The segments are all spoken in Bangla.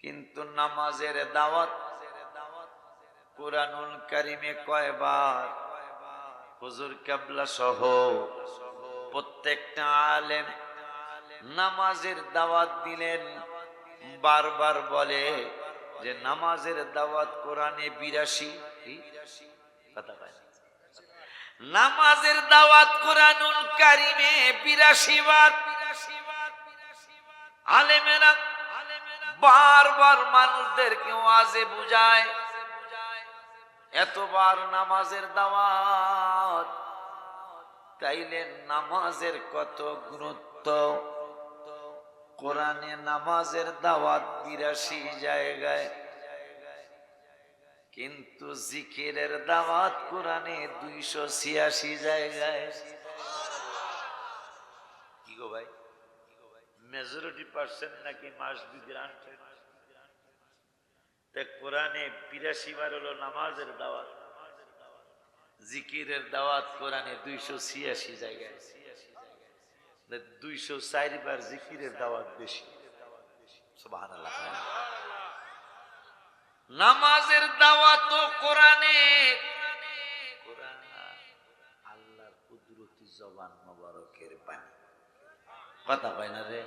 কিন্তু নামাজের দাওয়াত কুরআনুল কারীমে কয়বার হুজুর কিবলা সহ প্রত্যেকটা আলেম নামাজের দাওয়াত দিলেন। বারবার বলে যে নামাজের দাওয়াত কোরআনে ৮২ কথা কয় না, নামাজের দাওয়াত কুরআনুল কারীমে ৮২ বার। আলেমেরা বারবার মানুষদেরকে ওয়াজে বুঝায়, এতবার নামাজের দাওয়াত, তাইলে নামাজের কত গুরুত্ব। কোরআনে নামাজের দাওয়াত ৮২ জায়গায়, কিন্তু জিকিরের দাওয়াত কোরআনে ২৮৬ জায়গায়। কি গো ভাই, মেজরিটি পার্সেন্ট নাকি মাস বি গ্রান্টেড। কোরআনে ৮২ বার হলো নামাজের দাওয়াত, জিকিরের দাওয়াত কোরআনে ২৮৬ জায়গায়। ২০৪ বার জিকিরের দাওয়াত বেশি। সুবহানাল্লাহ। নামাজের দাওয়াত কোরআনে, কোরআন আল্লাহর কুদরতি জবান মোবারকের বাণী। কথা কয় না রে,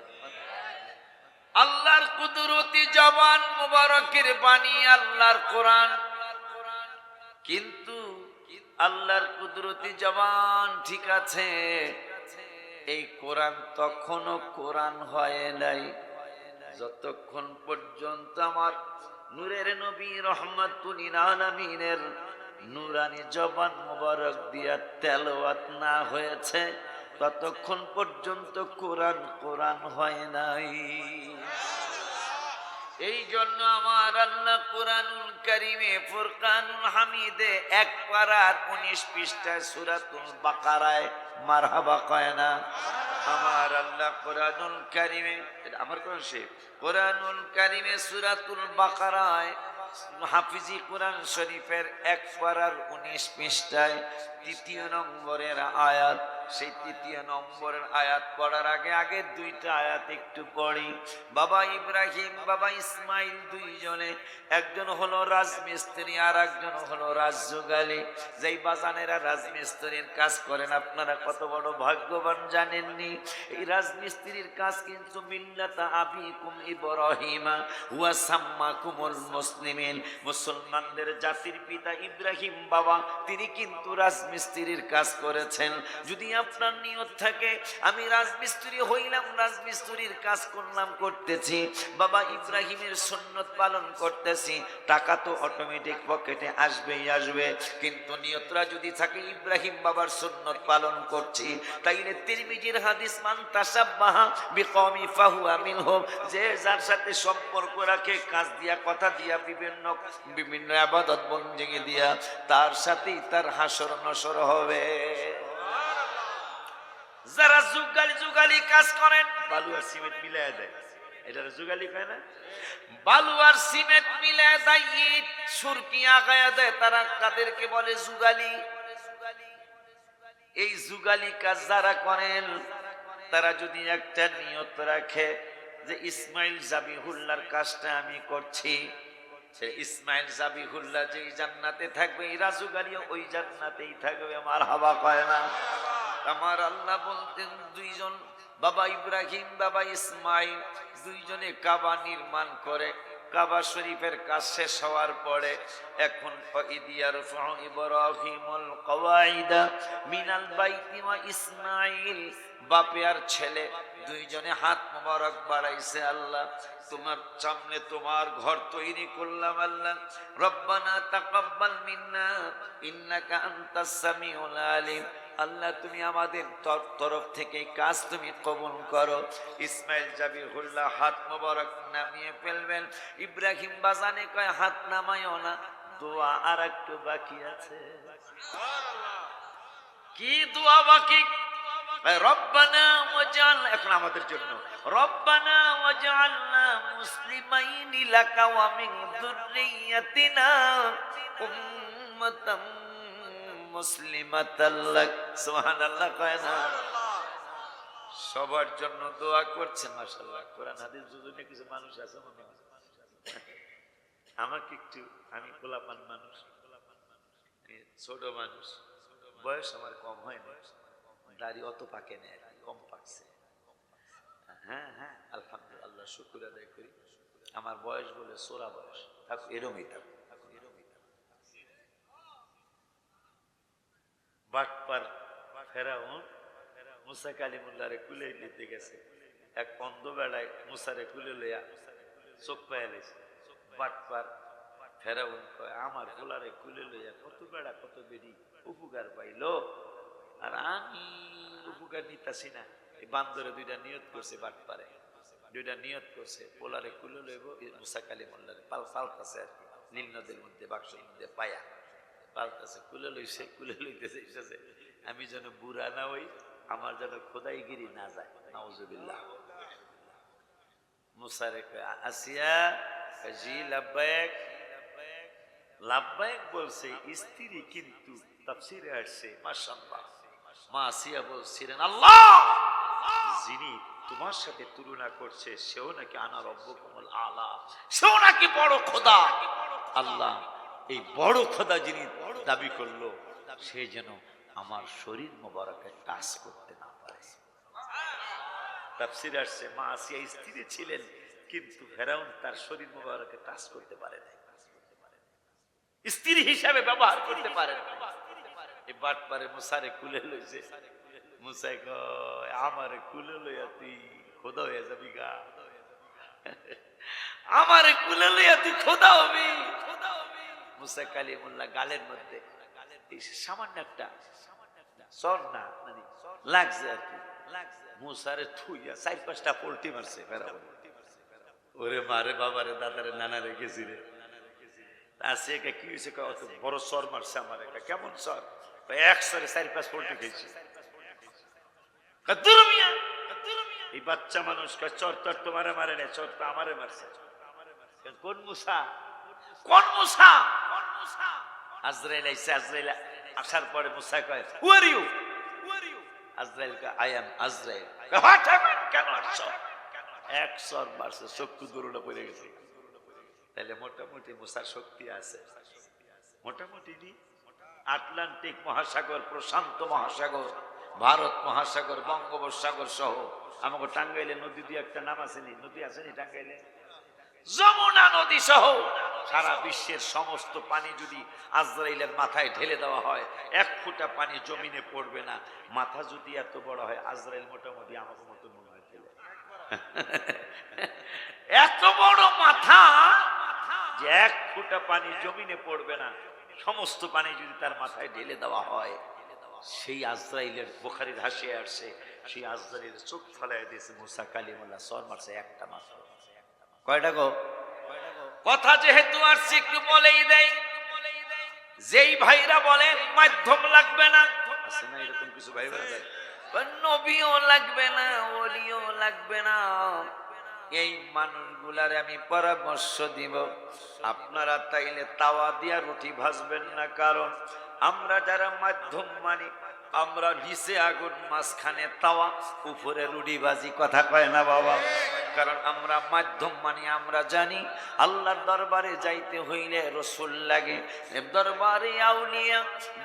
আল্লাহর কুদরতি জবান মোবারকের বাণী আল্লাহর কোরআন। কিন্তু আল্লাহর কুদরতি জবান ঠিক আছে, এই কোরআন তখনও কোরআন হয় নাই যতক্ষণ পর্যন্ত আমার নূরের নবী রহমাতুল লিল আলামিনের নূরানি জবান মোবারক দিয়া তেলাওয়াত না হয়েছে, ততক্ষণ পর্যন্ত কোরআন কোরআন হয় নাই। এই জন্য আমার আল্লাহ কুরআনুল কারীমে ফুরকানুল হামিদে ১ পারার ১৯ পৃষ্ঠায় সূরাতুল বাকারায় মারহাবা কয় না? আমার আল্লাহ কুরআনুল কারীমে, আমার কোন শেখ কুরআনুল কারীমে সূরাতুল বাকারায় হাফিজি কোরআন শরীফের ১ পারার ১৯ পৃষ্ঠায় ৩য় নম্বরের আয়াত। সেই ৩য় নম্বরের আয়াত পড়ার আগে ২টা আয়াত একটু পড়ি। বাবা ইব্রাহিম বাবা ইসমাইল দুইজনে, একজন হলো রাজমিস্ত্রি আর একজন হলো রাজযোগালী। যেই বাজানেরা রাজমিস্ত্রির কাজ করেন, আপনারা কত বড় ভাগ্যবান জানেননি। এই রাজমিস্ত্রির কাজ কিন্তু মিল্লাতা আবিকুম ইব্রাহিমা ওয়া সাম্মাকুমুল মুসলিমিন, মুসলমানদের জাতির পিতা ইব্রাহিম বাবা, তিনি কিন্তু রাজমিস্ত্রির কাজ করেছেন। যদি আপনার নিয়ত থাকে আমি রাজমিস্ত্রি হইলাম, রাজমিস্ত্রির কাজ করলাম, করতেছি, বাবা ইব্রাহিমের সুন্নত পালন করতেছি, টাকা তো অটোমেটিক পকেটে আসবেই আসবে। কিন্তু নিয়তরা যদি থাকে ইব্রাহিম বাবার সুন্নত পালন করছি, তাইলে তিরমিজির হাদিস মান তাসাব্বাহা বিকওমি ফাহুয়া মিনহুম, যে যার সাথে সম্পর্ক রাখে কাজ দিয়া কথা দিয়া বিভিন্ন ইবাদত বন্দেগি দিয়া, তার সাথেই তার হাসর নসর হবে। যারা যুগালি কাজ করেন, বালু আর সিমেন্ট মিলায় দেয়, এটা যুগালি কয় না? বালু আর সিমেন্ট মিলায় দেয়, ইট সুরকি আগায়া দেয়, তারা তাদেরকে বলে যুগালি। এই যুগালি কাজ যারা করেন, তারা যদি একটা নিয়ত রাখে যে ইসমাইল জাবিহুল্লাহর কাজটা আমি করছি, ইসমাইল জাবিহুল্লাহ যেই জান্নাতে থাকবে, এই রাজুগালিও ওই জান্নাতেই থাকবে। আমার হাওয়া কয় না? আমার আল্লাহ বলতেন, দুইজন বাবা ইব্রাহিম বাবা ইসমাইল দুইজনে কাবা নির্মাণ করে। কাবা শরীফের কাজ শেষ হওয়ার পরে এখন ইব্রাহিমুল কওয়াইদা মিনাল বাইতি ওয়া ইসমাইল, বাপে আর ছেলে দুইজনে হাত মোবারক বাড়াইছে, আল্লাহ তোমার সামনে তোমার ঘর তৈরি করলাম, আল্লাহ রব্বানা তাকাব্বাল মিন্না ইন্নাকা আনতাস সামিউল আলিম, আল্লাহ তুমি আমাদের তরফ থেকে কাজ তুমি কবুল করো। ইসমাইল জাবিহুল্লাহ হাত মোবারক নামিয়ে ফেলবেন। ইব্রাহিম বাজানে কয় হাত নামাইও না, দোয়া আর একটু বাকি আছে। কি দোয়া বাকি? রব্বানা ওয়াজআল, এখন আমাদের জন্য রব্বানা ওয়াজআলনা মুসলিমাইনি লাকা ওয়া মিন যুররিয়াতিনা উম্মাতাম মুসলিমাতাল লাক। সুবহানাল্লাহ কয় না? সবার জন্য দোয়া করছে। মাশাআল্লাহ, কোরআন হাদিস বুঝুনে কিছু মানুষ আছে মনে হয় আমাকে একটু, আমি পোলাপান মানুষ, ছোট মানুষ, বয়স আমার কম হয় না, দাড়ি অত পাকে নেই, কম পাকছে। হ্যাঁ হ্যাঁ, আলহামদুলিল্লাহ, আল্লাহ শুকুর আদায় করি। আমার বয়স বলে সোরা বয়স থাক, এরমই থাক। বাটপার ফেরাউন মুসা কালিমুল্লাহরে কুলে নিতে গেছে, এক অন্ধ বেড়ায় মুসারে কুলে লইয়া চোখ পায়া লেছে। বাটপার ফেরাউন কয়, আমার গোলারে কুলে লইয়া কত বেড়া কত বেড়ি উপকার পাইলো, আর আমি উপকার নিতাছি না। এই বান্দরে দুইটা নিয়ত করছে, বাটপারে দুইটা নিয়ত করছে, পোলারে কুলে লইব, মুসা কালিমুল্লাহরে পাল্টাছে আর কি, নীল নদের মধ্যে বাক্সের মধ্যে পায়া পাল্টাছে, কুলে লইছে, কুলে লইতেছে, এসেছে আমি যেন বুড়া না হই, আমার যেন খোদাইগিরি না যায়, নাউজুবিল্লাহ। মুসারে কয়, আসিয়া জি লাব্বাইক, লাব্বাইক বলছে স্ত্রী, কিন্তু তাফসিরে আসছে মাশাআল্লাহ, মা আসিয়া বলছিলেন, আল্লাহ যিনি তোমার সাথে তুলনা করছে সেও নাকি আনা রব্বুকুমুল আলা, সেও নাকি বড় খোদা। আল্লাহ এই বড় খোদা যিনি দাবি করলো, সে যেন আমার শরীর মোবারকে টাচ করতে না পারে। তাফসিরে আসছে মা আসিয়া স্ত্রী ছিলেন, কিন্তু ফেরাউন তার শরীর মোবারকে টাচ করতে পারে না, স্ত্রী হিসাবে ব্যবহার করতে পারে না। এই বাটপারে মুসারে কুলে লইছে, মুসাই কয়, আমারে কুলে লইয়া তুই খোদা হয়ে যাবি গা, আমারে কুলে লইয়া তুই খোদা হবি। মুসা কালিমুল্লাহ গালের মধ্যে সামান্য একটা সর না মানে লাগছে আর কি, মুসারে থুইয়া 4-5টা পোল্টি মারছে ফেরাউন। ওরে মারে বাবারে দাদারে নানারে গেছি রে, আসে কি হয়েছে, অত বড় সর মারছে আমার, একটা কেমন সর, 1 সরে 4-5 পোল্টি খেয়েছি। এই বাচ্চা মানুষ চর তর তোমারে মারে না, চর তো আমারে মারছে। কোন মুসা, কোন মুসা? আজরাইল আইছে, আজরাইল আসার পরে মুসা কয়, হু আর ইউ? আজরাইল কয়, আই এম আজরাইল। কেন আসছো? 1 সর মারছে, শক্তি দূরটা পড়ে গেছে। তাহলে মোটামুটি মুসার শক্তি আছে, মোটামুটি নি। আটলান্টিক মহাসাগর, প্রশান্ত মহাসাগর, ভারত মহাসাগর, বঙ্গোপসাগর সহ আমাকে টাঙ্গাইলে নদী দিয়ে একটা নাম আসেনি, নদী আসেনি টাঙ্গাইলে, যমুনা নদী সহ সারা বিশ্বের সমস্ত পানি যদি আজরাইলের মাথায় ঢেলে দেওয়া হয়, 1 ফোঁটা পানি জমিনে পড়বে না। মাথা যদি এত বড় হয়, আজরাইল মোটামুটি আমাকে মতো মনে হয় এত বড় মাথা যে 1 ফোঁটা পানি জমিনে পড়বে না, সমস্ত পানি যদি তার মাথায় ঢেলে দেওয়া হয়, সেই আজরাইলের বুখারীর হাসিয়ে আসছে, সেই আজরাইলের চোখ ফেলায় দিয়েছে মুসা কালিমুল্লাহ, সর মারছে একটা মাত্র। কয়টা গো? কথা যেহেতু আসছে একটু বলেই দেয়, যেই ভাইরা বলেন মাধ্যম লাগবে না, আছে না এরকম কিছু ভাই বলে, নবীও লাগবে না, ওলিও লাগবে না, এই মানুষগুলারে আমি পরামর্শ দিব, আপনারা তাইলে তাওয়া দিয়া রুটি ভাজবেন না। কারণ আমরা যারা মাধ্যম মানি, আমরা নিচে আগুন মাঝখানে তাওয়া, উপরে রুটি ভাজি, কথা কয় না বাবা। কারণ আমরা মাধ্যম মানি, আমরা জানি আল্লাহর দরবারে যাইতে হইলে রসুল লাগে, দরবারে আউলিয়া,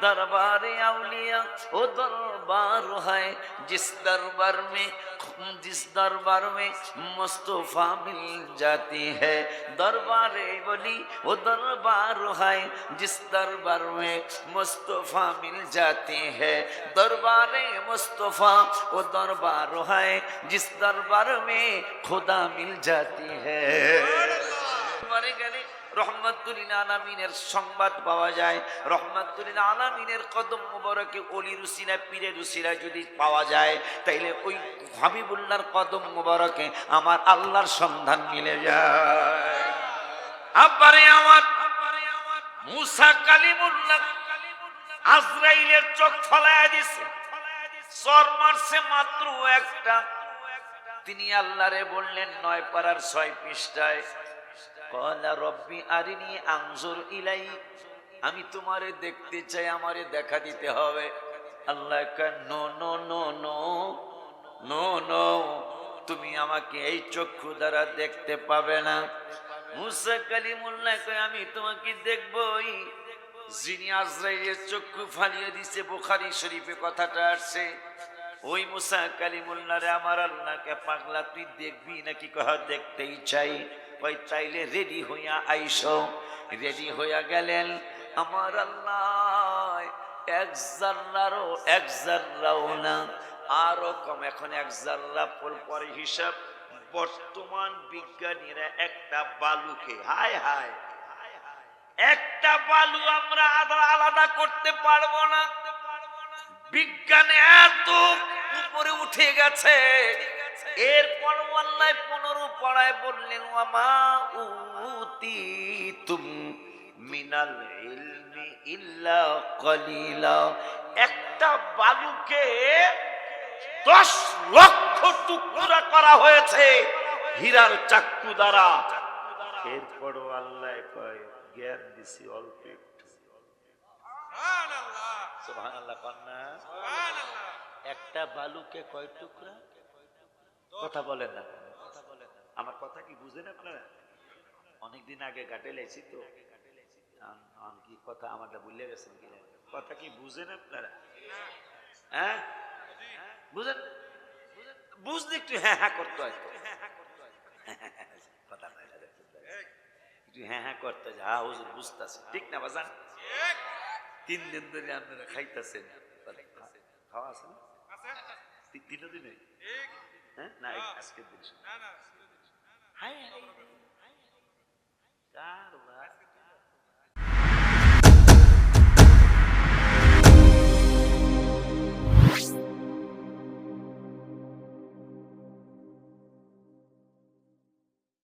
দরবারে আউলিয়া ও দরবার হয় जिस दरबार में मुस्तफा मिल जाती है, दरबारे वली वो दरबार है जिस दरबार में मुस्तफा मिल जाती है, दरबारे मुस्तफा वो दरबार है जिस दरबार में खुदा मिल जाती है। मरे गले রহমাতুল আলামিনের সংবাদ পাওয়া যায়, রহমাতুল আলামিনের কদম মোবারকে ওলির উসিলা, পীরের উসিলা যদি পাওয়া যায়, তাইলে ওই হাবিবুল্লাহর কদম মোবারকে আমার আল্লাহর সন্ধান মিলে যায়। আব্বারে আমার মুসা কালিমুল্লাহ আজরাইলের চোখ ফলায়া দিছে, সর মারছে মাত্র একটা। তিনি আল্লাহরে বললেন 9 পারার 6 পৃষ্ঠায়, ক্বালা রব্বি আরিনি আনজুর ইলাইক, আমি তোমারে দেখতে চাই, আমারে দেখা দিতে হবে। আল্লাহ কয়, no no no no no no, তুমি আমাকে এই চক্ষু দ্বারা দেখতে পাবে না। মুসা কালিমুল্লাহ কয় আমি তোমাকে দেখবই। যিনি আজরাইলের চক্ষু ফালিয়ে দিছে, বুখারী শরীফে কথাটা আসছে। ওই মুসা কালিমুল্লাহ রে আমার আল্লাহকে পাগলা তুই দেখবি নাকি? কহ দেখতেই চাই। ওই চাইলে রেডি হইয়া আইসো। রেডি হইয়া গেলেন আমার আল্লাহ। এক জাররাও না, আরো কম, এখন এক জাররা পরে হিসাব। বর্তমান বিজ্ঞানীরা একটা বালুকে, হায় হায়, একটা বালু আমরা আলাদা করতে পারবো না। বিজ্ঞান এত উপরে উঠে গেছে। এরপর আল্লাহ 15 পড়ায় বললেন ওয়ামা উতিতুম মিনাল ইলমি ইল্লা কলিলা। একটা বালুকে 10 লক্ষ টুকরা করা হয়েছে হীরার চাকু দ্বারা। এরপরও আল্লাহ কয় জ্ঞান দিছি অল্প একটু। সুবহানাল্লাহ কন্যা। একটা বালুকে কয় টুকরা? কথা বলেন না, আমার কথা কি বুঝেন আপনারা? অনেকদিন আগে ঘাটে লেছি তো, কি কথা আমারটা ভুলে গেছেন কি? কথা কি বুঝেন আপনারা? হ্যাঁ বুঝেন? বুঝলে একটু হ্যাঁ হ্যাঁ করতে হয় তো। কথা একটু হ্যাঁ হ্যাঁ করতে হয়। হ্যাঁ হুজুর বুঝতেছে, ঠিক না বাজান? 3 দিন ধরে আপনারা খাইতেছেন, খাওয়া আছে না? 3 দিনে? হ্যাঁ না, আজকের দিন। হায় হায়,